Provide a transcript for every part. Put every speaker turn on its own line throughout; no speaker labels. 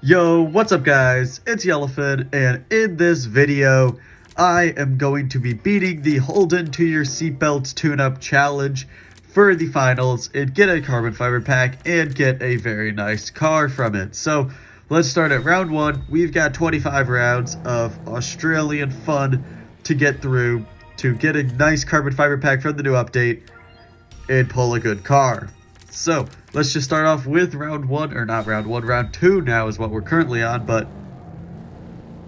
Yo, what's up guys? It's Yellowfin, and in this video, I am going to be beating the Hold Into Your Seatbelts Tune-Up Challenge for the finals and get a carbon fiber pack and get a very nice car from it. So, let's start at round 1. We've got 25 rounds of Australian fun to get through to get a nice carbon fiber pack from the new update and pull a good car. So, let's just start off with round 1, or not round 1, round 2 now is what we're currently on, but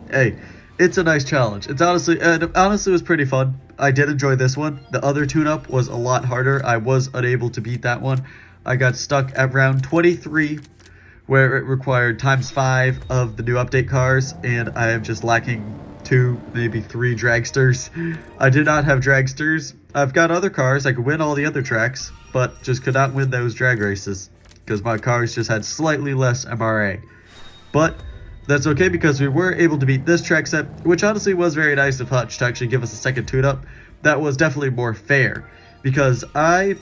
hey, it's a nice challenge. It honestly was pretty fun. I did enjoy this one. The other tune-up was a lot harder. I was unable to beat that one. I got stuck at round 23, where it required ×5 of the new update cars, and I am just lacking 2, maybe 3 dragsters. I did not have dragsters. I've got other cars. I could win all the other tracks, but just could not win those drag races because my cars just had slightly less MRA. But that's okay because we were able to beat this track set, which honestly was very nice of Hutch to actually give us a second tune-up. That was definitely more fair because I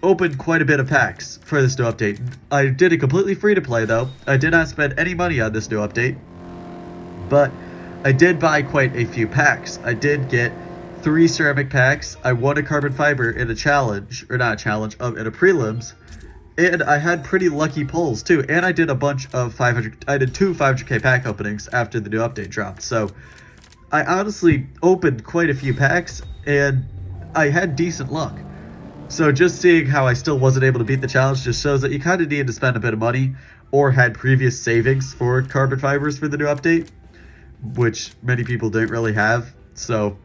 opened quite a bit of packs for this new update. I did it completely free to play though. I did not spend any money on this new update, but I did buy quite a few packs. I did get 3 ceramic packs. I won a carbon fiber in a challenge, or not a challenge, in a prelims, and I had pretty lucky pulls too. And I did a bunch of 500. I did 2 500k pack openings after the new update dropped. So I honestly opened quite a few packs, and I had decent luck. So just seeing how I still wasn't able to beat the challenge just shows that you kind of needed to spend a bit of money or had previous savings for carbon fibers for the new update, which many people didn't really have. So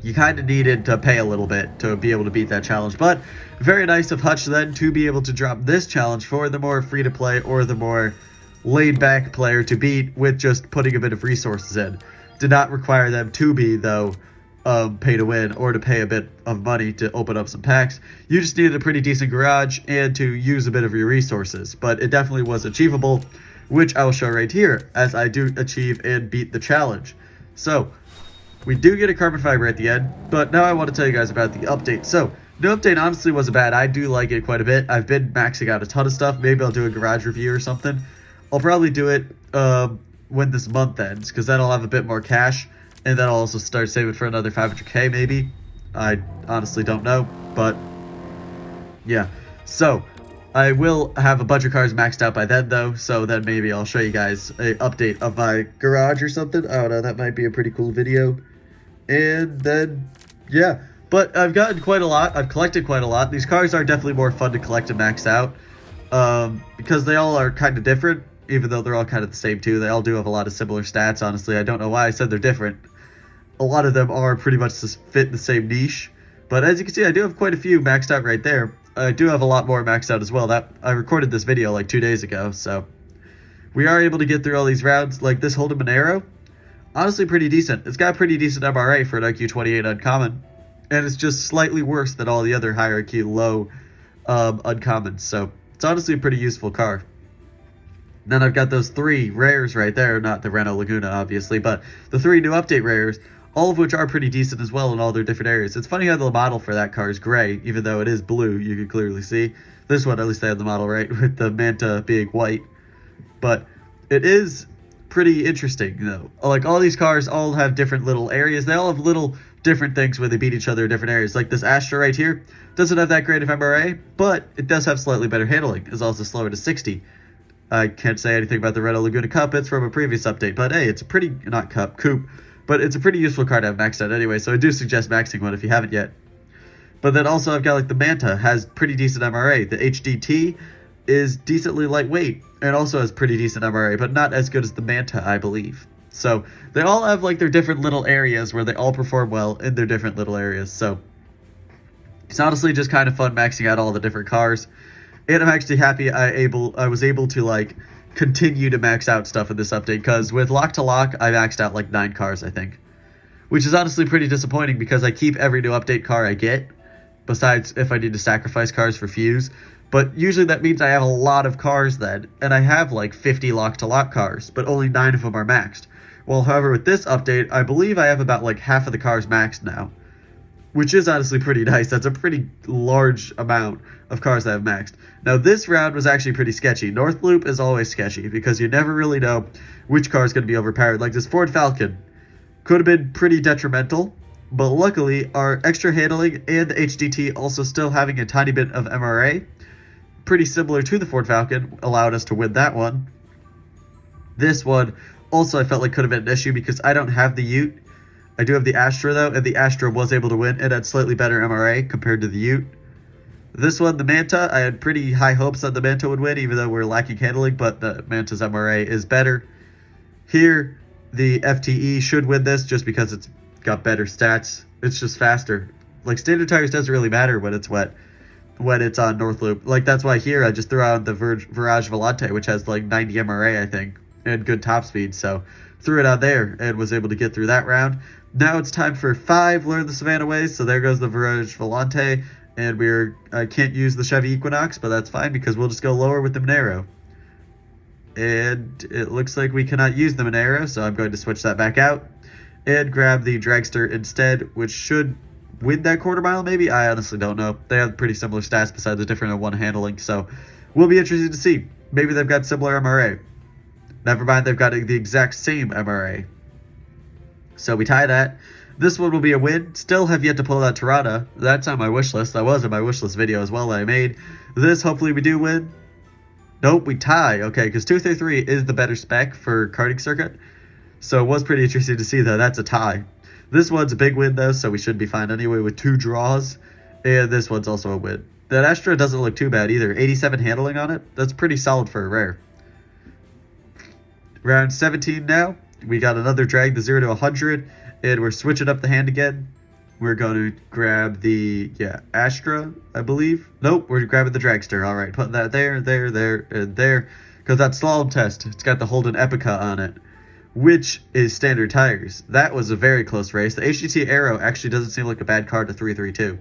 you kind of needed to pay a little bit to be able to beat that challenge. But very nice of Hutch then to be able to drop this challenge for the more free-to-play or the more laid-back player to beat with just putting a bit of resources in. Did not require them to be, though, pay to win or to pay a bit of money to open up some packs. You just needed a pretty decent garage and to use a bit of your resources. But it definitely was achievable, which I will show right here as I do achieve and beat the challenge. So we do get a carbon fiber at the end, but now I want to tell you guys about the update. So, the update honestly wasn't bad. I do like it quite a bit. I've been maxing out a ton of stuff. Maybe I'll do a garage review or something. I'll probably do it when this month ends, because then I'll have a bit more cash, and then I'll also start saving for another 500k maybe. I honestly don't know, but yeah. So, I will have a bunch of cars maxed out by then though, so then maybe I'll show you guys an update of my garage or something. I don't know, that might be a pretty cool video. And then, yeah, but I've gotten quite a lot. I've collected quite a lot. These cars are definitely more fun to collect and max out because they all are kind of different, even though they're all kind of the same too. They all do have a lot of similar stats, honestly. I don't know why I said they're different. A lot of them are pretty much just fit the same niche. But as you can see, I do have quite a few maxed out right there. I do have a lot more maxed out as well. That I recorded this video like 2 days ago, so we are able to get through all these rounds. Like this Holden Monero, honestly pretty decent. It's got pretty decent MRA for an IQ28 uncommon, and it's just slightly worse than all the other higher IQ low uncommons. So it's honestly a pretty useful car. And then I've got those 3 rares right there, not the Renault Laguna obviously, but the 3 new update rares, all of which are pretty decent as well in all their different areas. It's funny how the model for that car is gray, even though it is blue, you can clearly see. This one, at least they have the model right, with the Manta being white. But it is pretty interesting, though. Like, all these cars all have different little areas. They all have little different things where they beat each other in different areas. Like this Astra right here doesn't have that great of MRA, but it does have slightly better handling. It's also slower to 60. I can't say anything about the Renault Laguna Cup. It's from a previous update, but hey, it's a pretty, not Cup, Coupe. But it's a pretty useful car to have maxed out anyway, so I do suggest maxing one if you haven't yet. But then also I've got like the Manta, has pretty decent MRA. The HDT is decently lightweight and also has pretty decent MRA, but not as good as the Manta, I believe. So they all have like their different little areas where they all perform well in their different little areas. So it's honestly just kind of fun maxing out all the different cars. And I'm actually happy I was able to like continue to max out stuff in this update, because with Lock to Lock I maxed out like 9 cars I think, which is honestly pretty disappointing because I keep every new update car I get, besides if I need to sacrifice cars for Fuse. But usually that means I have a lot of cars then, and I have like 50 Lock to Lock cars, but only 9 of them are maxed. Well, however, with this update I believe I have about like half of the cars maxed now, which is honestly pretty nice. That's a pretty large amount of cars that have maxed. Now, this round was actually pretty sketchy. North Loop is always sketchy because you never really know which car is going to be overpowered. Like this Ford Falcon could have been pretty detrimental, but luckily our extra handling and the HDT also still having a tiny bit of MRA, pretty similar to the Ford Falcon, allowed us to win that one. This one also I felt like could have been an issue because I don't have the Ute. I do have the Astra though, and the Astra was able to win. It had slightly better MRA compared to the Ute. This one, the Manta, I had pretty high hopes that the Manta would win, even though we're lacking handling, but the Manta's MRA is better. Here, the FTE should win this just because it's got better stats. It's just faster. Like, standard tires doesn't really matter when it's wet, when it's on North Loop. Like, that's why here I just threw out the Virage Volante, which has like 90 MRA, I think, and good top speed. So, threw it out there and was able to get through that round. Now it's time for 5, Learn the Savannah Ways. So there goes the Virage Volante. And I can't use the Chevy Equinox, but that's fine because we'll just go lower with the Monero. And it looks like we cannot use the Monero, so I'm going to switch that back out. And grab the Dragster instead, which should win that quarter mile maybe? I honestly don't know. They have pretty similar stats besides the different one handling, so we'll be interested to see. Maybe they've got similar MRA. Never mind, they've got the exact same MRA. So we tie that. This one will be a win. Still have yet to pull out Tirana. That's on my wish list. That was in my wish list video as well that I made. This, hopefully we do win. Nope, we tie. Okay, because 233 is the better spec for karting circuit. So it was pretty interesting to see that that's a tie. This one's a big win though, so we should be fine anyway with 2 draws. And this one's also a win. That Astra doesn't look too bad either. 87 handling on it. That's pretty solid for a rare. Round 17 now. We got another drag, the 0 to 100. And we're switching up the hand again. We're going to grab the, Astra, I believe. Nope, we're grabbing the Dragster. All right, putting that there, and there. Because that slalom test, it's got the Holden Epica on it, which is standard tires. That was a very close race. The HGT Aero actually doesn't seem like a bad car to 332.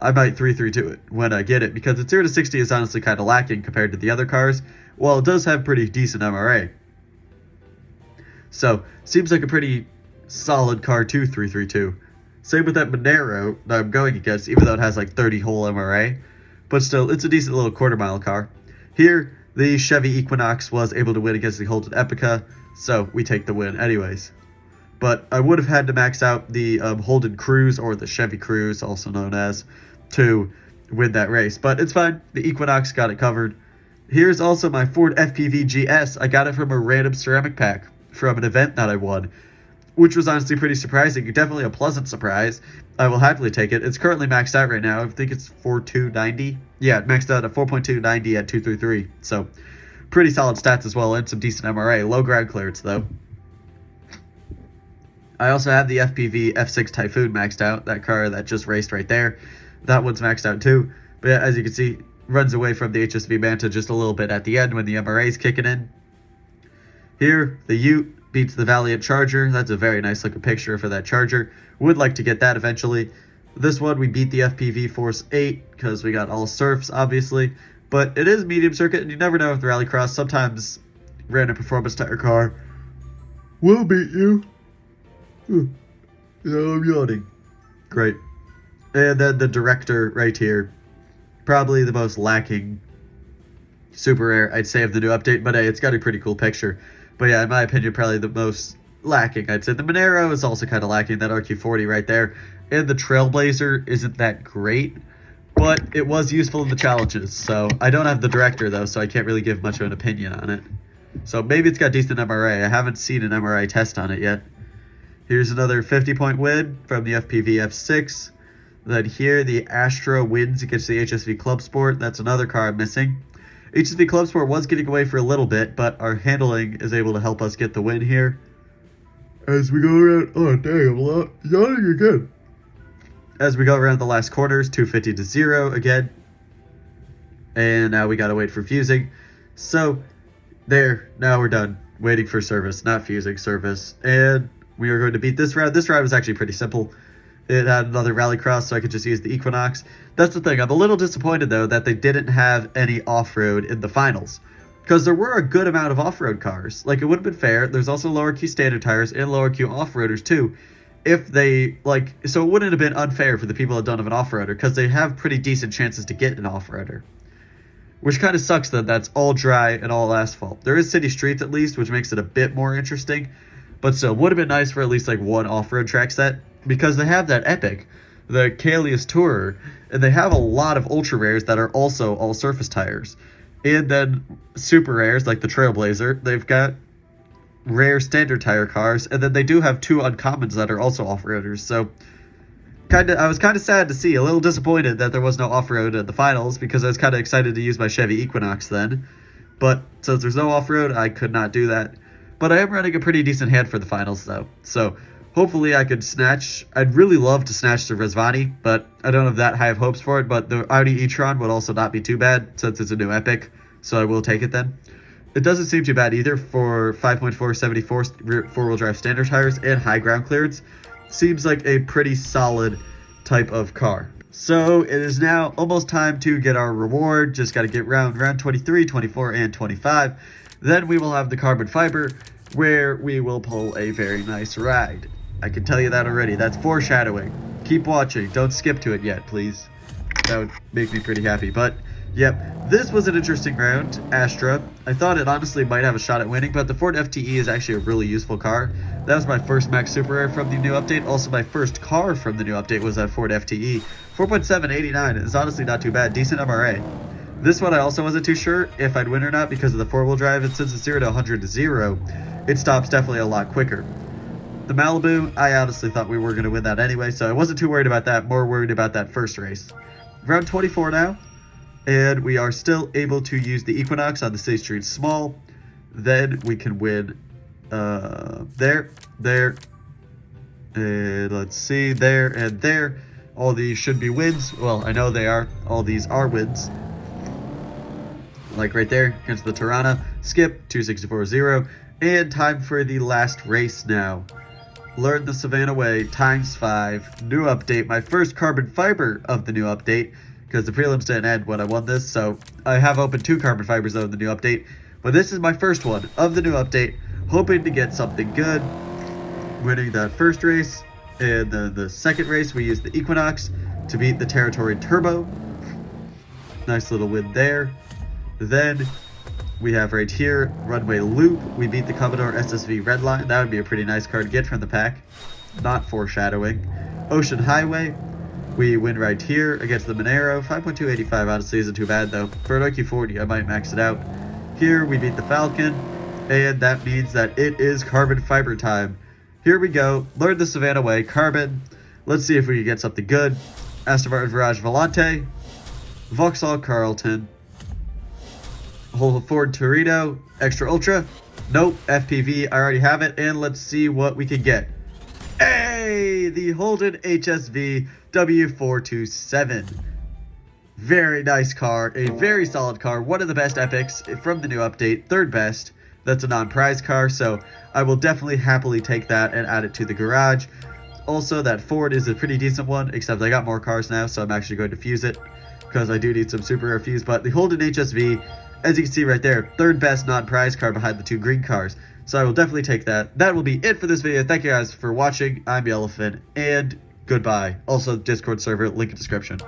I might 332 it when I get it, because the 0 to 60 is honestly kind of lacking compared to the other cars. While it does have pretty decent MRA. So, seems like a pretty solid car to 332. Same with that Monero that I'm going against, even though it has like 30 whole MRA. But still, it's a decent little quarter mile car. Here, the Chevy Equinox was able to win against the Holden Epica, so we take the win anyways. But I would have had to max out the Holden Cruise, or the Chevy Cruise, also known as, to win that race. But it's fine. The Equinox got it covered. Here's also my Ford FPV GS. I got it from a random ceramic pack from an event that I won, which was honestly pretty surprising. Definitely a pleasant surprise. I will happily take it. It's currently maxed out right now. I think it's 4.290. Yeah, it maxed out at 4.290 at 233. So, pretty solid stats as well, and some decent MRA. Low ground clearance, though. I also have the FPV F6 Typhoon maxed out. That car that just raced right there. That one's maxed out too. But yeah, as you can see, runs away from the HSV Manta just a little bit at the end when the MRA is kicking in. Here, the Ute beats the Valiant Charger. That's a very nice looking picture for that Charger. Would like to get that eventually. This one, we beat the FPV Force 8 because we got all surfs, obviously. But it is medium circuit, and you never know with Rallycross. Sometimes random performance tire car will beat you. I'm yawning. Great. And then the Director right here. Probably the most lacking super rare, I'd say, of the new update. But hey, it's got a pretty cool picture. But yeah, in my opinion, probably the most lacking, I'd say. The Monero is also kind of lacking, that RQ40 right there. And the Trailblazer isn't that great, but it was useful in the challenges. So I don't have the Director, though, so I can't really give much of an opinion on it. So maybe it's got decent MRA. I haven't seen an MRA test on it yet. Here's another 50-point win from the FPV F6. Then here, the Astra wins against the HSV Club Sport. That's another car I'm missing. HSV Club Sport was getting away for a little bit, but our handling is able to help us get the win here. As we go around... Oh, dang, I'm yawning again. As we go around the last corners, 250 to 0 again. And now we gotta wait for fusing. So, there, now we're done. Waiting for service, not fusing, service. And we are going to beat this round. This round was actually pretty simple. It had another Rallycross, so I could just use the Equinox. That's the thing. I'm a little disappointed, though, that they didn't have any off-road in the finals. Because there were a good amount of off-road cars. Like, it would have been fair. There's also lower Q standard tires and lower Q off-roaders, too. if they, like, so it wouldn't have been unfair for the people that don't have an off-roader, because they have pretty decent chances to get an off-roader. Which kind of sucks that that's all dry and all asphalt. There is city streets at least, which makes it a bit more interesting. But still, would have been nice for at least like one off-road track set, because they have that Epic, the Kalias Tourer, and they have a lot of ultra rares that are also all surface tires. And then super rares like the Trailblazer, they've got rare standard tire cars, and then they do have 2 uncommons that are also off-roaders. So I was kind of sad to see, a little disappointed that there was no off-road at the finals, because I was kind of excited to use my Chevy Equinox then. But since there's no off-road, I could not do that. But I am running a pretty decent hand for the finals though, so hopefully I could snatch. I'd really love to snatch the Rezvani, but I don't have that high of hopes for it. But the Audi e-tron would also not be too bad, since it's a new Epic, so I will take it then. It doesn't seem too bad either for 5.474 4-wheel drive standard tires and high ground clearance. Seems like a pretty solid type of car. So it is now almost time to get our reward. Just got to get round 23, 24, and 25. Then we will have the carbon fiber, where we will pull a very nice ride. I can tell you that already. That's foreshadowing. Keep watching. Don't skip to it yet, please. That would make me pretty happy. But yep, this was an interesting round, Astra. I thought it honestly might have a shot at winning, but the Ford FTE is actually a really useful car. That was my first Max Super Rare from the new update. Also, my first car from the new update was that Ford FTE. 4.789 is honestly not too bad. Decent MRA. This one I also wasn't too sure if I'd win or not because of the 4-wheel drive, and since it's 0 to 100 to 0, it stops definitely a lot quicker. The Malibu, I honestly thought we were going to win that anyway, so I wasn't too worried about that, more worried about that first race. Round 24 now. And we are still able to use the Equinox on the City Street Small. Then we can win there, and let's see, there, and there. All these should be wins. Well, I know they are. All these are wins. Like right there, against the Tirana. Skip, 264-0. And time for the last race now. Learn the Savannah Way, ×5. New update, my first carbon fiber of the new update, because the prelims didn't end when I won this, so I have opened 2 carbon fibers though in the new update, but this is my first one of the new update, hoping to get something good. Winning that first race, and then the second race we used the Equinox to beat the Territory Turbo. Nice little win there. Then we have right here, Runway Loop. We beat the Commodore SSV Redline. That would be a pretty nice card to get from the pack. Not foreshadowing. Ocean Highway. We win right here against the Monero. 5.285 honestly isn't too bad though. For an IQ40, I might max it out. Here we beat the Falcon. And that means that it is carbon fiber time. Here we go. Learn the Savannah Way. Carbon. Let's see if we can get something good. Aston Martin Virage Volante. Vauxhall Carlton. Ford Torino, Extra Ultra. Nope, FPV, I already have it. And let's see what we can get. Hey, the Holden HSV W427. Very nice car, a very solid car. One of the best epics from the new update, 3rd best. That's a non-prize car, so I will definitely happily take that and add it to the garage. Also, that Ford is a pretty decent one, except I got more cars now, so I'm actually going to fuse it, because I do need some super rare fuse. But the Holden HSV, as you can see right there, 3rd best non-prize car behind the 2 green cars. So I will definitely take that. That will be it for this video. Thank you guys for watching. I'm Yellowfin, and goodbye. Also, Discord server, link in description.